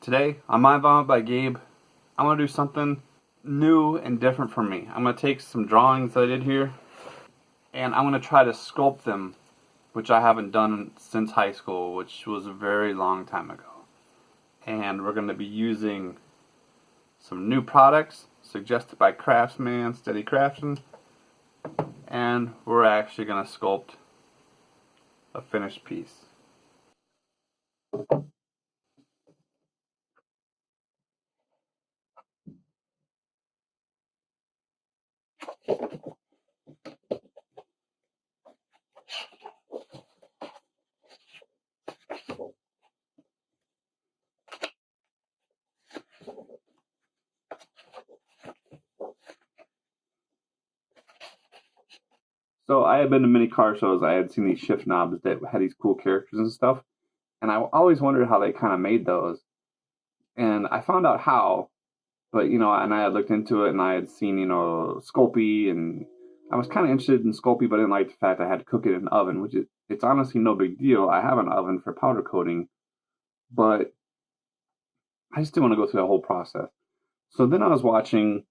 Today on My Vomit by Gabe, I'm going to do something new and different for me. I'm going to take some drawings that I did here and I'm going to try to sculpt them, which I haven't done since high school, which was a very long time ago. And we're going to be using some new products suggested by Crafsman Steady Craftin, and we're actually going to sculpt a finished piece. So I had been to many car shows. I had seen these shift knobs that had these cool characters and stuff, and I always wondered how they kind of made those. And I found out how, but and I had looked into it, and I had seen Sculpey, and I was kind of interested in Sculpey, but I didn't like the fact I had to cook it in an oven, which it's honestly no big deal. I have an oven for powder coating, but I just didn't want to go through that whole process. So then I was watching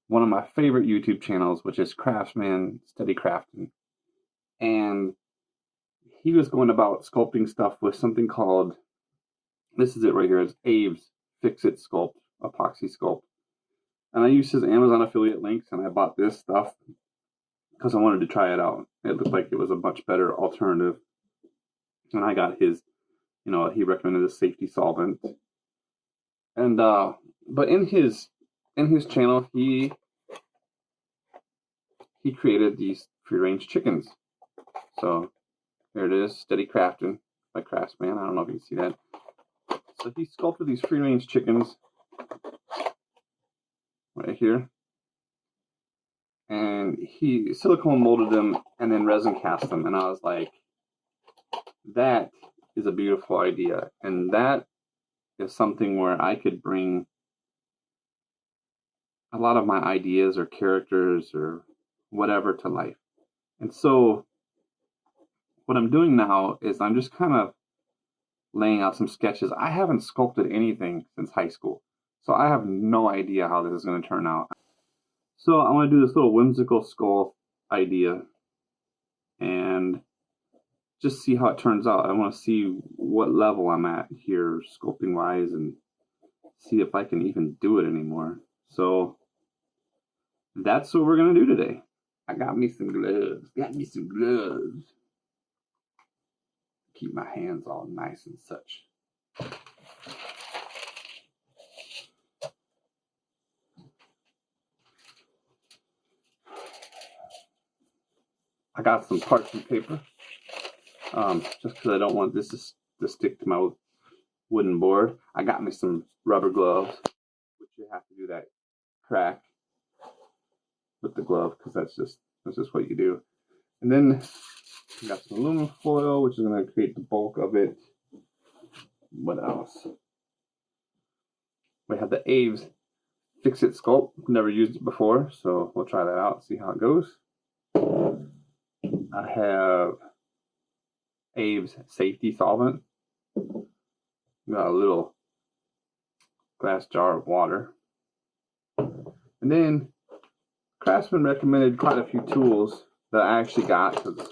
one of my favorite YouTube channels, which is Crafsman Steady Craftin, and he was going about sculpting stuff with something called, this is it right here, it's Aves Fixit Sculpt, epoxy sculpt. And I used his Amazon affiliate links, and I bought this stuff because I wanted to try it out. It looked like it was a much better alternative. And I got his, he recommended a safety solvent. And but in his channel, he created these free-range chickens. So here it is, Steady Craftin by Crafsman. I don't know if you can see that. So he sculpted these free-range chickens right here, and he silicone molded them and then resin cast them. And I was like, that is a beautiful idea, and that is something where I could bring a lot of my ideas or characters or whatever to life. And so what I'm doing now is I'm just kind of laying out some sketches. I haven't sculpted anything since high school, so I have no idea how this is going to turn out. So I want to do this little whimsical skull idea and just see how it turns out. I want to see what level I'm at here sculpting wise and see if I can even do it anymore. So that's what we're going to do today. I got me some gloves. Keep my hands all nice and such. I got some parchment paper, just because I don't want this to stick to my wooden board. I got me some rubber gloves, which you have to do that crack with the glove, because that's just what you do. And then we got some aluminum foil, which is going to create the bulk of it. What else? We have the Aves Fixit Sculpt. Never used it before, so we'll try that out, see how it goes. I have Aves SafetySolv. Got a little glass jar of water. And then Craftsman recommended quite a few tools that I actually got, because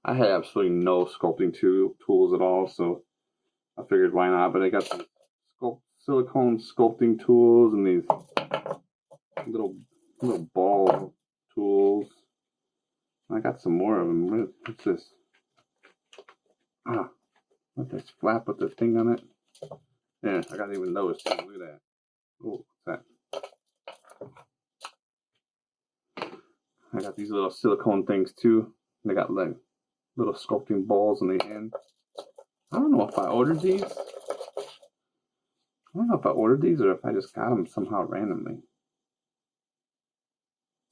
I had absolutely no sculpting tools at all, so I figured why not. But I got some silicone sculpting tools and these little ball tools. I got some more of them. What's this? What's this flap with the thing on it? Yeah, I got even those too. Look at that. Oh, what's that? I got these little silicone things too. They got like little sculpting balls on the end. I don't know if I ordered these. I don't know if I ordered these or if I just got them somehow randomly.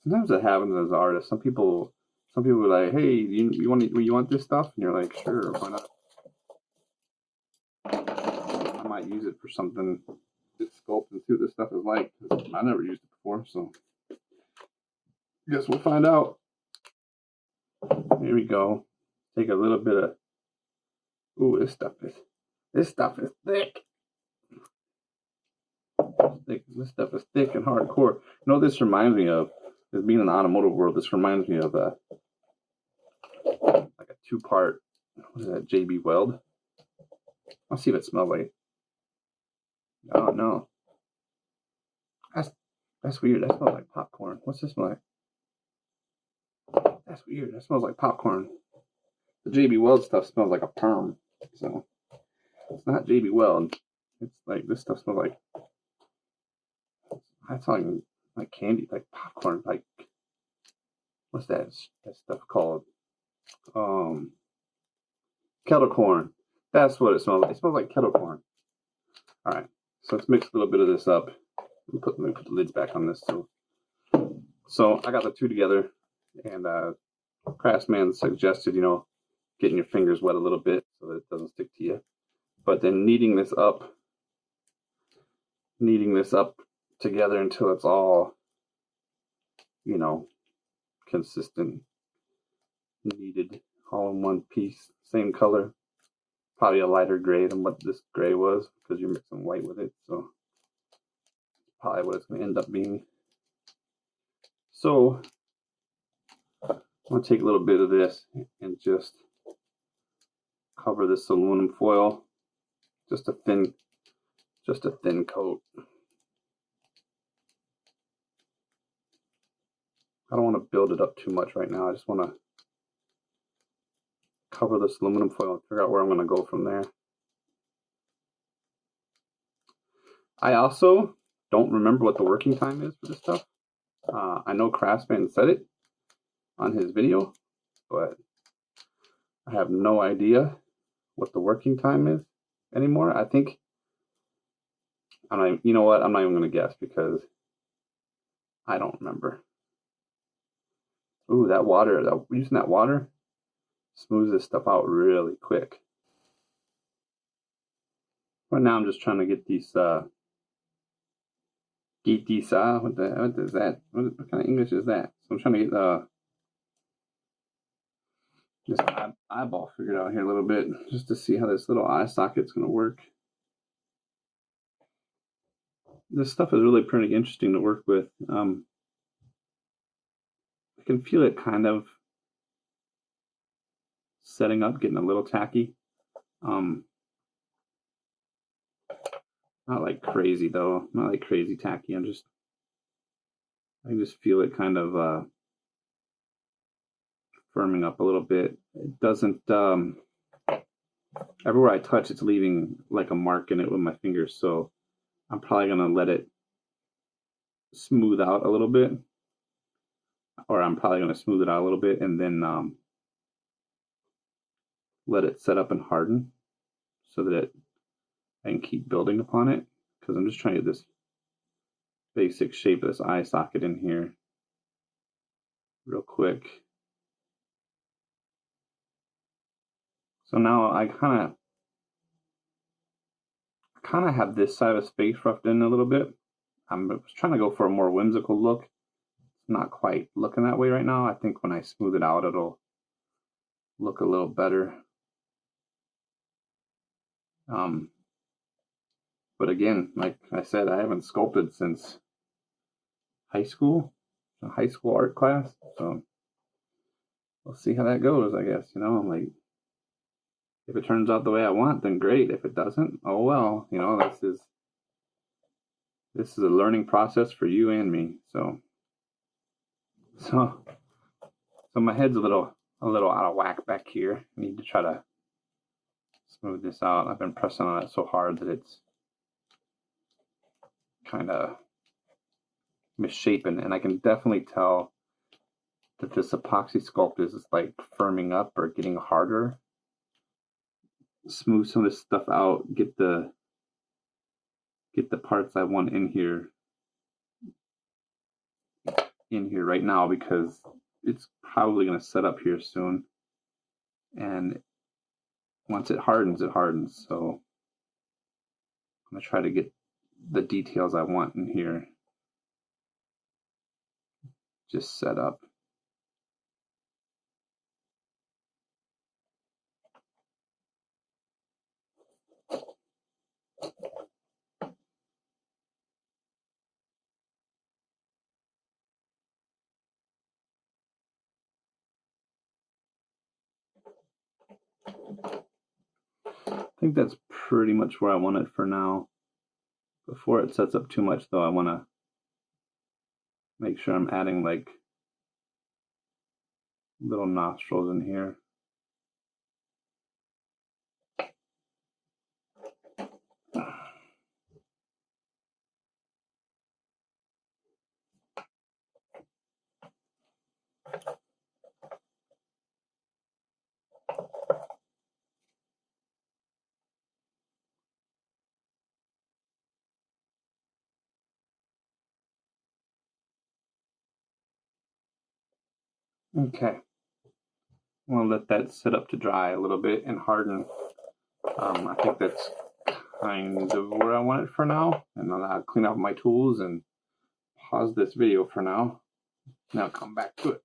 Sometimes it happens as an artist. Some people are like, "Hey, you want this stuff?" And you're like, "Sure, why not?" I might use it for something to sculpt and see what this stuff is like. I never used it before, so I guess we'll find out. Here we go. Take a little bit of. Ooh, this stuff is thick. thick. This stuff is thick and hardcore. You know what this reminds me of? As being in the automotive world, this reminds me of like a two-part, what is that, JB Weld? I'll see if it smells like. Oh no. That's weird. That smells like popcorn. What's this smell like? That's weird. That smells like popcorn. The JB Weld stuff smells like a perm. So it's not JB Weld. It's like this stuff smells like, I'm talking like candy, like popcorn, like what's that stuff called? Kettle corn. That's what it smells like. It smells like kettle corn. All right, so let's mix a little bit of this up. Let me put the lids back on this too. So I got the two together, and Crafsman suggested, you know, getting your fingers wet a little bit so that it doesn't stick to you. But then kneading this up together until it's all, you know, consistent, kneaded, all in one piece, same color. Probably a lighter gray than what this gray was because you're mixing white with it. So probably what it's going to end up being. So I'm going to take a little bit of this and just cover this aluminum foil, just a thin coat. I don't want to build it up too much right now. I just want to cover this aluminum foil and figure out where I'm going to go from there. I also don't remember what the working time is for this stuff. I know Crafsman said it on his video, but I have no idea what the working time is anymore. I think, you know what? I'm not even going to guess because I don't remember. Ooh, that water, using that water smooths this stuff out really quick. Right now I'm just trying to get these, what is that? What kind of English is that? So I'm trying to get this eyeball figured out here a little bit just to see how this little eye socket's going to work. This stuff is really pretty interesting to work with. I can feel it kind of setting up, getting a little tacky. Not like crazy though, not like crazy tacky. I can just feel it kind of firming up a little bit. It doesn't, everywhere I touch, it's leaving like a mark in it with my fingers. So I'm probably going to let it smooth out a little bit, or I'm probably going to smooth it out a little bit and then let it set up and harden so that I can keep building upon it, because I'm just trying to get this basic shape of this eye socket in here real quick. So now I kind of have this side of space roughed in a little bit. I'm trying to go for a more whimsical look. It's not quite looking that way right now. I think when I smooth it out, it'll look a little better. But again, like I said, I haven't sculpted since high school, a high school art class. So we'll see how that goes, I guess. You know, like, if it turns out the way I want, then great. If it doesn't, oh well. You know, this is a learning process for you and me. So my head's a little out of whack back here. I need to try to smooth this out. I've been pressing on it so hard that it's kind of misshapen, and I can definitely tell that this epoxy sculpt is like firming up or getting harder. Smooth some of this stuff out, get the parts I want in here right now, because it's probably going to set up here soon, and once it hardens, it hardens. So I'm going to try to get the details I want in here just set up. think that's pretty much where I want it for now. Before it sets up too much though, I want to make sure I'm adding like little nostrils in here. Okay, I'm going to let that sit up to dry a little bit and harden. I think that's kind of where I want it for now. And then I'll clean up my tools and pause this video for now. Now come back to it.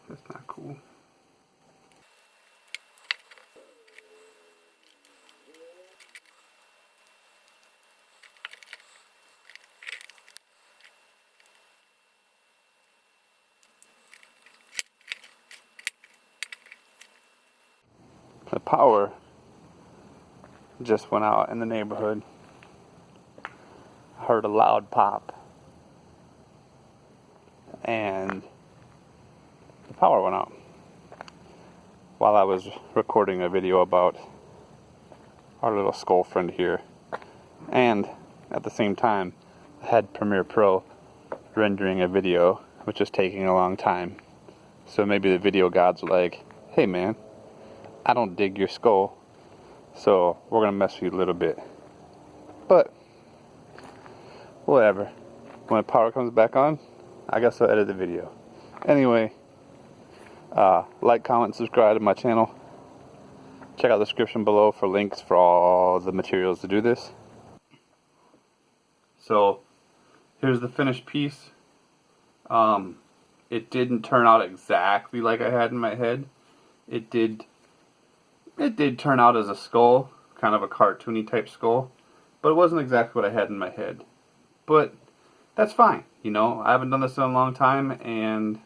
That's not cool. The power just went out in the neighborhood. I heard a loud pop. And the power went out while I was recording a video about our little skull friend here. And at the same time, I had Premiere Pro rendering a video, which is taking a long time. So maybe the video gods are like, hey man, I don't dig your skull, so we're gonna mess with you a little bit. But whatever. When the power comes back on, I guess I'll edit the video. Anyway, like, comment, subscribe to my channel. Check out the description below for links for all the materials to do this. So here's the finished piece. It didn't turn out exactly like I had in my head. It did turn out as a skull, kind of a cartoony type skull, but it wasn't exactly what I had in my head. But that's fine, you know. I haven't done this in a long time, and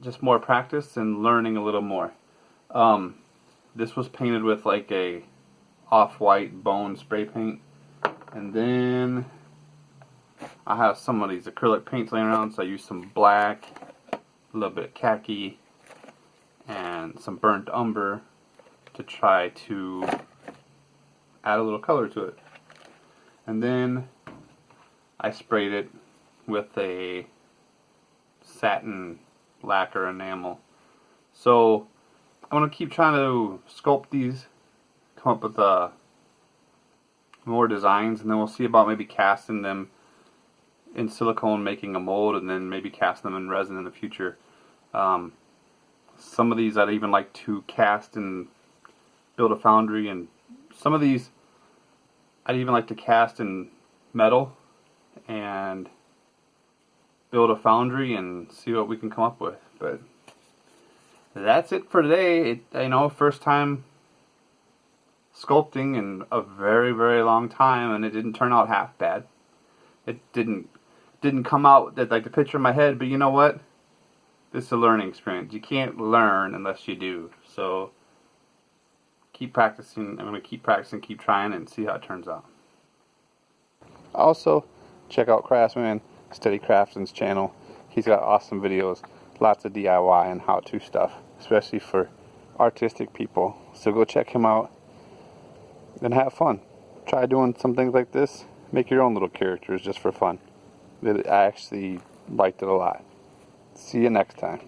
just more practice and learning a little more. This was painted with like a off-white bone spray paint, and then I have some of these acrylic paints laying around, so I used some black, a little bit of khaki, and some burnt umber to try to add a little color to it. And then I sprayed it with a satin lacquer enamel. So I'm going to keep trying to sculpt these, come up with more designs, and then we'll see about maybe casting them in silicone, making a mold, and then maybe casting them in resin in the future. Some of these I'd even like to cast and build a foundry, and some of these I'd even like to cast in metal and build a foundry and see what we can come up with. But that's it for today. You know, first time sculpting in a very, very long time, and it didn't turn out half bad. It didn't come out like the picture in my head, but you know what? This is a learning experience. You can't learn unless you do. So keep practicing. I'm going to keep practicing, keep trying, and see how it turns out. Also, check out Crafsman Steady Craftin's channel. He's got awesome videos, lots of DIY and how-to stuff, especially for artistic people. So go check him out and have fun. Try doing some things like this. Make your own little characters just for fun. I actually liked it a lot. See you next time.